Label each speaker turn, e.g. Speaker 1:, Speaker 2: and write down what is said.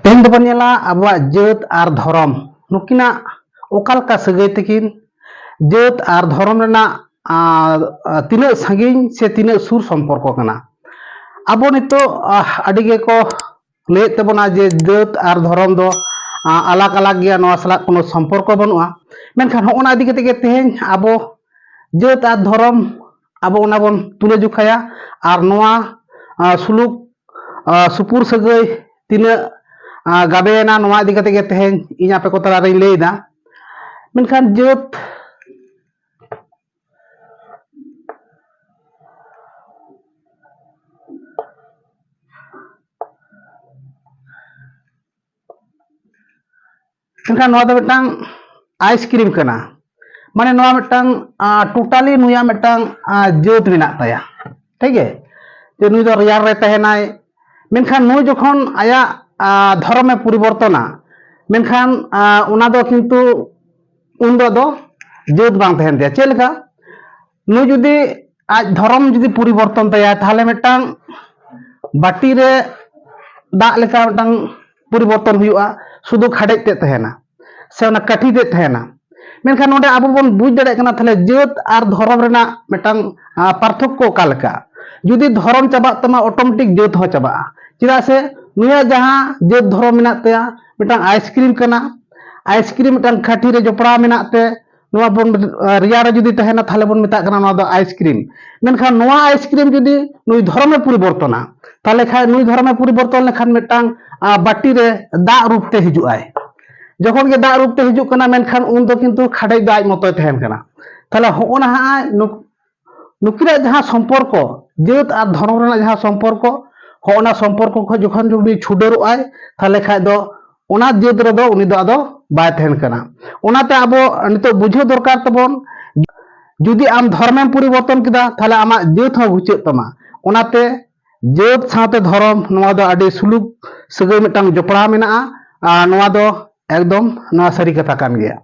Speaker 1: तेहन दबन नेला आबुआ जात आर धर्म नुकिना ओकालका सगै तकिन जात आर धर्म रेना तीना सागिन से तीना सुर सम्पर्क कना आबो नितो अडिगे को लैत तबना जे जात आर धर्म दो अलग अलग गया नवा सला कोनो सम्पर्क बनुआ मेनखान होना इदि कते तेहन आबो जात आर धर्म आबो ओना बन तुले जुखाया आर नवा सुलुक सुपुर सगै तीना गाबेना नवा इदि कते तेहन इन आपे को तला रे लैदा मेनखान जात मेनखान नवा दो मिटांग आइसक्रीम कना माने नवा मिटांग टोटाली नुया मिटांग जात मेना ताया ठीक है जे नुई दो रियार रे तहेनाय मेनखान नुई जखन आया धर्म में परिवर्तना मेनखान उना दो किंतु उन दो जात बांग तहेन दिया चेलका नुई जुदी आज धर्म जुदी परिवर्तन ताया ताहले मिटांग बाटी रे दाग लेका मिटांग परिवर्तन हुआ शुद्ध खाड़े ते तहेना से उना काठी ते तहेना मेनखान नोडे आबो बन बुझ दाड़े कना थाले जात आर धर्म रेना मिटांग पार्थक्य कालका जुदी धर्म चाबा तमा ऑटोमेटिक जात हो चाबा चिदा से नुया जहां जात धर्म मेना तया मिटांग आइसक्रीम कना आइसक्रीम मिटांग खाठी रे जपड़ा मेना ते नवा बन रिया रे जुदी तहेना थाले बन मेता कना नवा दो आइसक्रीम मेनखान नवा आइसक्रीम जुदी नुई धर्म में परिवर्तना ताले खाय नुई धर्म में परिवर्तन लेखान मिटांग बाटी रे दाग रूप ते हिजुआय जखन के दाग रूप ते हिजुक कना मेनखान उन दो किंतु खाड़े दाग मतो तहेन कना ताले होना नुकिरा जहां सम्पर्क जात आर धर्म रेना जहां सम्पर्क होना सम्पर्क को जखन जुदी छुडरआय ताले खाय दो ओना जात रे दो उनी दो आदो बाय तहेन कना ओनाते आबो नितो बुझो दरकार तबन जुदी आम धर्म में परिवर्तन किदा ताले आमा जात हो बुझे तमा ओनाते जात साथे धर्म नवा दो आडी सुलुक सगै मिटांग जपड़ा मेना नवा दो एकदम नवा सारी कथा कान गया।